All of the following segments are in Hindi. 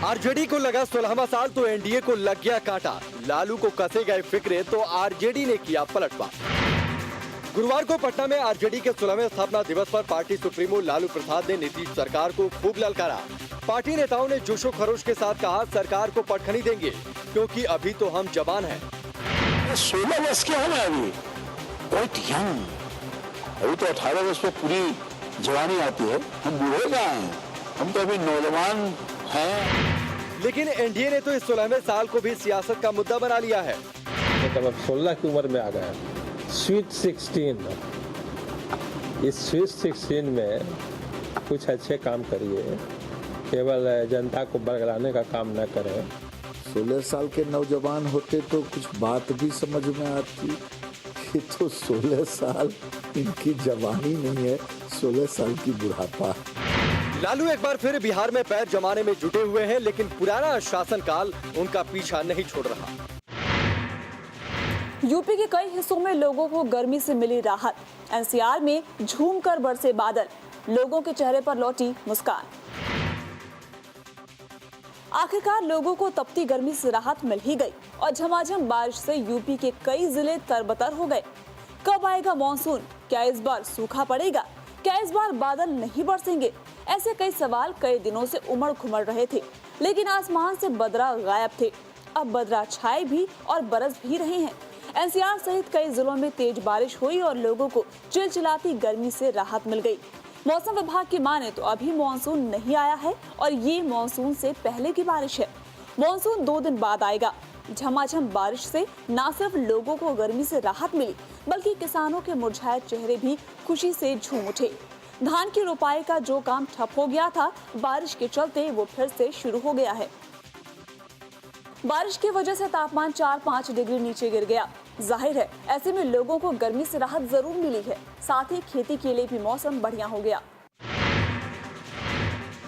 आरजेडी को लगा 16वां साल तो एनडीए को लग गया कांटा। लालू को कसे गए फिक्रे तो आरजेडी ने किया पलटवार। गुरुवार को पटना में आरजेडी के 16वें स्थापना दिवस पर पार्टी सुप्रीमो लालू प्रसाद ने नीतीश सरकार को खूब ललकारा। पार्टी नेताओं ने जोशो खरोश के साथ कहा, सरकार को पटखनी देंगे क्योंकि अभी तो हम जवान हैं। 16 वर्ष के हैं अभी, बहुत यंग, अभी तो 18 वर्ष में पूरी जवानी आती है। हम बूढ़े कहाँ हैं, हम तो अभी नौजवान हैं। लेकिन एनडीए ने तो इस 16वें साल को भी सियासत का मुद्दा बना लिया है। अब 16 की उम्र में आ गया, स्वीट 16। इस स्वीट 16 में कुछ अच्छे काम करिए, केवल जनता को बरगलाने का काम न करें। 16 साल के नौजवान होते तो कुछ बात भी समझ में आती। ये तो 16 साल इनकी जवानी नहीं है, 16 साल की बुढ़ापा। लालू एक बार फिर बिहार में पैर जमाने में जुटे हुए हैं, लेकिन पुराना शासनकाल उनका पीछा नहीं छोड़ रहा। यूपी के कई हिस्सों में लोगों को गर्मी से मिली राहत। एनसीआर में झूमकर बरसे बादल, लोगों के चेहरे पर लौटी मुस्कान। आखिरकार लोगों को तपती गर्मी से राहत मिल ही गई और झमाझम बारिश से यूपी के कई जिले तरबतर हो गए। कब आएगा मॉनसून? क्या इस बार सूखा पड़ेगा? क्या इस बार बादल नहीं बरसेंगे? ऐसे कई सवाल कई दिनों से उमड़ घुमड़ रहे थे, लेकिन आसमान से बदरा गायब थे। अब बदरा छाए भी और बरस भी रहे हैं। एनसीआर सहित कई जिलों में तेज बारिश हुई और लोगों को चिलचिलाती गर्मी से राहत मिल गई। मौसम विभाग की माने तो अभी मानसून नहीं आया है और ये मानसून से पहले की बारिश है। मानसून 2 दिन बाद आएगा। झमाझम बारिश से न सिर्फ लोगों को गर्मी से राहत मिली, बल्कि किसानों के मुरझाए चेहरे भी खुशी से झूम उठे। धान की रोपाई का जो काम ठप हो गया था, बारिश के चलते वो फिर से शुरू हो गया है। बारिश की वजह से तापमान 4-5 डिग्री नीचे गिर गया। जाहिर है ऐसे में लोगों को गर्मी से राहत जरूर मिली है, साथ ही खेती के लिए भी मौसम बढ़िया हो गया।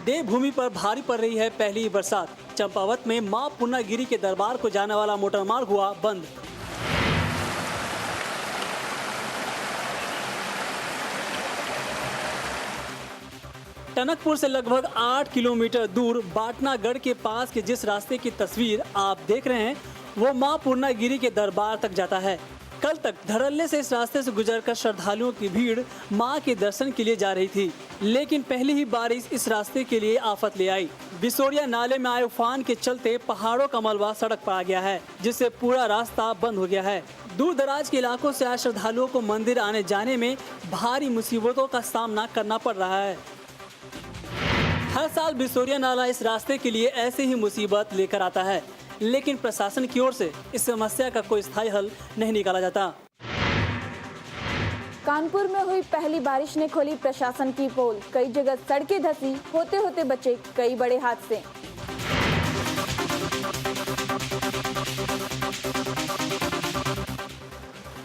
देवभूमि पर भारी पड़ रही है पहली बरसात। चंपावत में मां पूर्णागिरी के दरबार को जाने वाला मोटरमार्ग हुआ बंद। टनकपुर से लगभग 8 किलोमीटर दूर बाटनागढ़ के पास के जिस रास्ते की तस्वीर आप देख रहे हैं, वो मां पूर्णागिरी के दरबार तक जाता है। कल तक धड़ल्ले से इस रास्ते से गुजरकर श्रद्धालुओं की भीड़ मां के दर्शन के लिए जा रही थी, लेकिन पहली ही बारिश इस रास्ते के लिए आफत ले आई। बिसोरिया नाले में आए उफान के चलते पहाड़ों का मलबा सड़क पर आ गया है, जिससे पूरा रास्ता बंद हो गया है। दूर दराज के इलाकों से आए श्रद्धालुओं को मंदिर आने जाने में भारी मुसीबतों का सामना करना पड़ रहा है। हर साल बिसोरिया नाला इस रास्ते के लिए ऐसे ही मुसीबत लेकर आता है, लेकिन प्रशासन की ओर से इस समस्या का कोई स्थायी हल नहीं निकाला जाता। कानपुर में हुई पहली बारिश ने खोली प्रशासन की पोल। कई जगह सड़कें धंसी, होते होते बचे कई बड़े हादसे।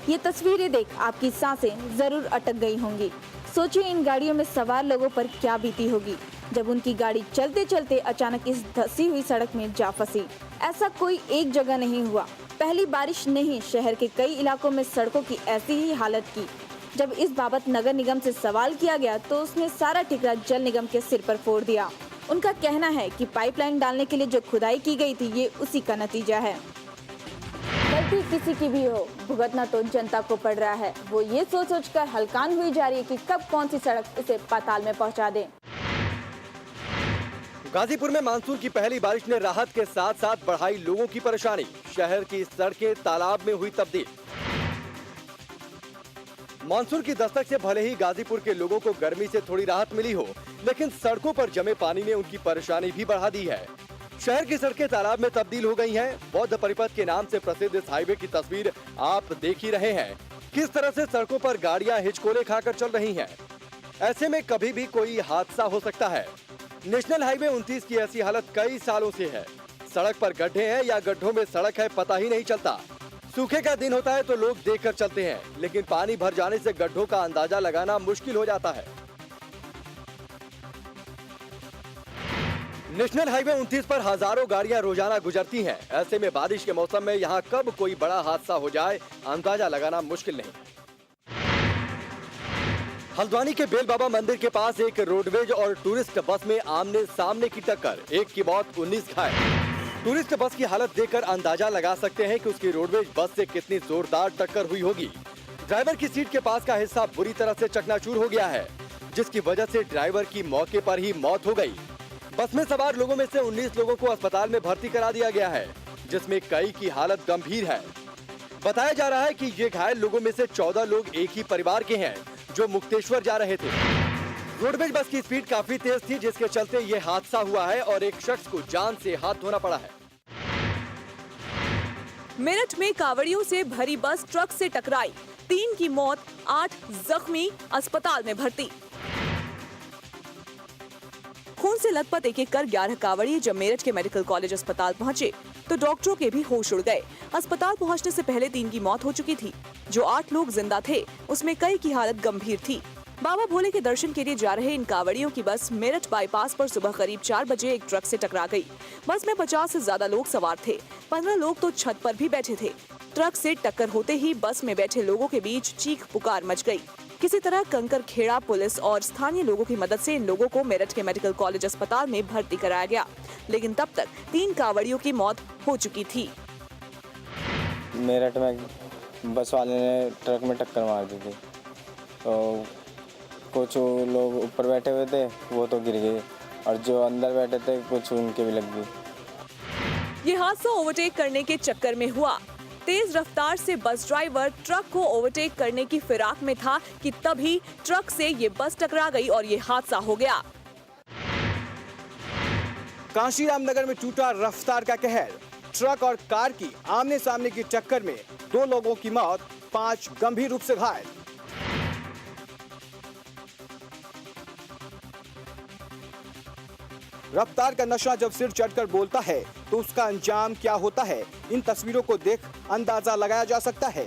ये तस्वीरें देख आपकी सांसें जरूर अटक गई होंगी। सोचिए इन गाड़ियों में सवार लोगों पर क्या बीती होगी जब उनकी गाड़ी चलते चलते अचानक इस धंसी हुई सड़क में जा फंसी। ऐसा कोई एक जगह नहीं हुआ। पहली बारिश ने ही शहर के कई इलाकों में सड़कों की ऐसी ही हालत की। जब इस बाबत नगर निगम से सवाल किया गया तो उसने सारा ठिकरा जल निगम के सिर पर फोड़ दिया। उनका कहना है कि पाइपलाइन डालने के लिए जो खुदाई की गई थी, ये उसी का नतीजा है। गलती किसी की भी हो, भुगतना तो जनता को पड़ रहा है। वो ये सोच सोच कर हलकान हुई जा रही है कि कब कौन सी सड़क उसे पाताल में पहुंचा दे। गाजीपुर में मानसून की पहली बारिश ने राहत के साथ साथ बढ़ाई लोगों की परेशानी। शहर की सड़कें तालाब में हुई तब्दील। मानसून की दस्तक से भले ही गाजीपुर के लोगों को गर्मी से थोड़ी राहत मिली हो, लेकिन सड़कों पर जमे पानी ने उनकी परेशानी भी बढ़ा दी है। शहर की सड़कें तालाब में तब्दील हो गई हैं। बौद्ध परिपथ के नाम से प्रसिद्ध इस हाईवे की तस्वीर आप देख ही रहे हैं, किस तरह से सड़कों पर गाड़ियां हिचकोले खाकर चल रही हैं। ऐसे में कभी भी कोई हादसा हो सकता है। नेशनल हाईवे 29 की ऐसी हालत कई सालों से है। सड़क पर गड्ढे हैं या गड्ढों में सड़क है, पता ही नहीं चलता। सूखे का दिन होता है तो लोग देखकर चलते हैं, लेकिन पानी भर जाने से गड्ढों का अंदाजा लगाना मुश्किल हो जाता है। नेशनल हाईवे 29 पर हजारों गाड़ियां रोजाना गुजरती हैं। ऐसे में बारिश के मौसम में यहाँ कब कोई बड़ा हादसा हो जाए, अंदाजा लगाना मुश्किल नहीं। हल्द्वानी के बेल बाबा मंदिर के पास एक रोडवेज और टूरिस्ट बस में आमने सामने की टक्कर, एक की मौत 19 घायल। टूरिस्ट बस की हालत देखकर अंदाजा लगा सकते हैं कि उसकी रोडवेज बस से कितनी जोरदार टक्कर हुई होगी। ड्राइवर की सीट के पास का हिस्सा बुरी तरह से चकनाचूर हो गया है, जिसकी वजह से ड्राइवर की मौके पर ही मौत हो गई। बस में सवार लोगों में से 19 लोगों को अस्पताल में भर्ती करा दिया गया है, जिसमें कई की हालत गंभीर है। बताया जा रहा है कि ये घायल लोगों में से 14 लोग एक ही परिवार के हैं, जो मुक्तेश्वर जा रहे थे। रोडवेज बस की स्पीड काफी तेज थी, जिसके चलते ये हादसा हुआ है और एक शख्स को जान से हाथ धोना पड़ा है। मेरठ में कांवड़ियों से भरी बस ट्रक से टकराई, 3 की मौत, 8 जख्मी, अस्पताल में भर्ती। खून से लथपथ एक कर 11 कांवड़िए जब मेरठ के मेडिकल कॉलेज अस्पताल पहुंचे तो डॉक्टरों के भी होश उड़ गए। अस्पताल पहुंचने से पहले 3 की मौत हो चुकी थी। जो 8 लोग जिंदा थे उसमें कई की हालत गंभीर थी। बाबा भोले के दर्शन के लिए जा रहे इन कांवड़ियों की बस मेरठ बाईपास पर सुबह करीब 4 बजे एक ट्रक से टकरा गई। बस में 50 से ज्यादा लोग सवार थे, 15 लोग तो छत पर भी बैठे थे। ट्रक से टक्कर होते ही बस में बैठे लोगों के बीच चीख पुकार मच गई। किसी तरह कंकर खेड़ा पुलिस और स्थानीय लोगों की मदद से इन लोगों को मेरठ के मेडिकल कॉलेज अस्पताल में भर्ती कराया गया, लेकिन तब तक 3 कांवड़ियों की मौत हो चुकी थी। मेरठ में बस वाले ने ट्रक में टक्कर मार दी थी, तो कुछ लोग ऊपर बैठे हुए थे वो तो गिर गए और जो अंदर बैठे थे कुछ उनके भी लग गई। ये हादसा ओवरटेक करने के चक्कर में हुआ। तेज रफ्तार से बस ड्राइवर ट्रक को ओवरटेक करने की फिराक में था कि तभी ट्रक से ये बस टकरा गई और ये हादसा हो गया। कांशीराम नगर में टूटा रफ्तार का कहर, ट्रक और कार की आमने सामने की टक्कर में 2 लोगों की मौत, 5 गंभीर रूप से घायल। रफ्तार का नशा जब सिर चढ़कर बोलता है तो उसका अंजाम क्या होता है, इन तस्वीरों को देख अंदाजा लगाया जा सकता है।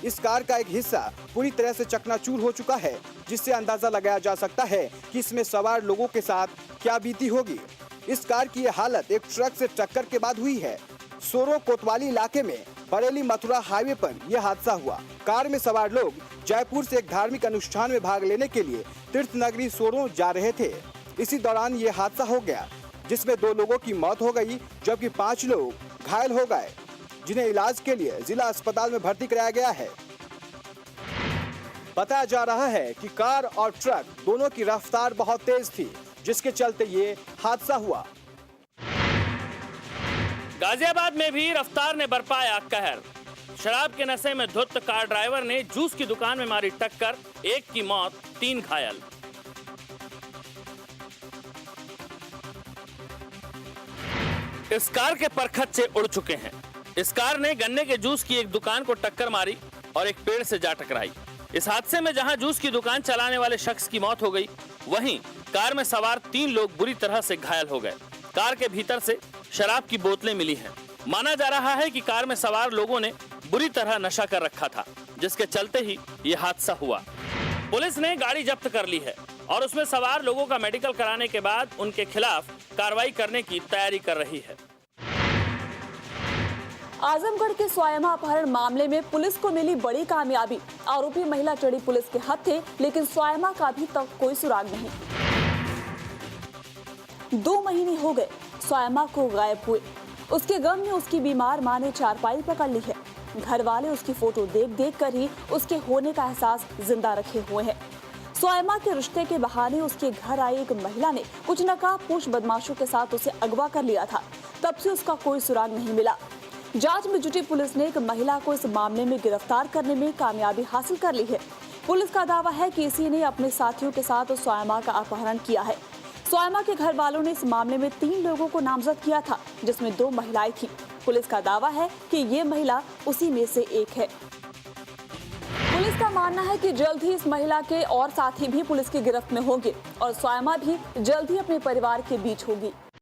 इस कार का एक हिस्सा पूरी तरह से चकनाचूर हो चुका है, जिससे अंदाजा लगाया जा सकता है कि इसमें सवार लोगों के साथ क्या बीती होगी। इस कार की ये हालत एक ट्रक से टक्कर के बाद हुई है। सोरो कोतवाली इलाके में बरेली मथुरा हाईवे पर यह हादसा हुआ। कार में सवार लोग जयपुर से एक धार्मिक अनुष्ठान में भाग लेने के लिए तीर्थ नगरी सोरो जा रहे थे। इसी दौरान ये हादसा हो गया, जिसमें 2 लोगों की मौत हो गई, जबकि 5 लोग घायल हो गए, जिन्हें इलाज के लिए जिला अस्पताल में भर्ती कराया गया है। बताया जा रहा है कि कार और ट्रक दोनों की रफ्तार बहुत तेज थी, जिसके चलते ये हादसा हुआ। गाजियाबाद में भी रफ्तार ने बरपाया कहर। शराब के नशे में धुत कार ड्राइवर ने जूस की दुकान में मारी टक्कर, 1 की मौत, 3 घायल। इस कार के परखच्चे उड़ चुके हैं। इस कार ने गन्ने के जूस की एक दुकान को टक्कर मारी और एक पेड़ से जा टकराई। इस हादसे में जहां जूस की दुकान चलाने वाले शख्स की मौत हो गई, वहीं कार में सवार 3 लोग बुरी तरह से घायल हो गए। कार के भीतर से शराब की बोतलें मिली हैं। माना जा रहा है कि कार में सवार लोगों ने बुरी तरह नशा कर रखा था, जिसके चलते ही ये हादसा हुआ। पुलिस ने गाड़ी जब्त कर ली है और उसमें सवार लोगों का मेडिकल कराने के बाद उनके खिलाफ कार्रवाई करने की तैयारी कर रही है। आजमगढ़ के स्वायमा अपहरण मामले में पुलिस को मिली बड़ी कामयाबी। आरोपी महिला चढ़ी पुलिस के हाथ थे, लेकिन स्वायमा का अभी तक कोई सुराग नहीं। 2 महीने हो गए स्वायमा को गायब हुए। उसके गम में उसकी बीमार मां ने चारपाई पकड़ ली है। घर वाले उसकी फोटो देख देख कर ही उसके होने का एहसास जिंदा रखे हुए हैं। स्वायमा के रिश्ते के बहाने उसके घर आई एक महिला ने कुछ नकाबपोश बदमाशों के साथ उसे अगवा कर लिया था। तब से उसका कोई सुराग नहीं मिला। जांच में जुटी पुलिस ने एक महिला को इस मामले में गिरफ्तार करने में कामयाबी हासिल कर ली है। पुलिस का दावा है कि इसी ने अपने साथियों के साथ स्वायमा का अपहरण किया है। स्वायमा के घर वालों ने इस मामले में 3 लोगों को नामजद किया था, जिसमें 2 महिलाएं थी। पुलिस का दावा है कि ये महिला उसी में से एक है। पुलिस का मानना है कि जल्द ही इस महिला के और साथी भी पुलिस की गिरफ्त में होंगे और स्वायमा भी जल्द ही अपने परिवार के बीच होगी।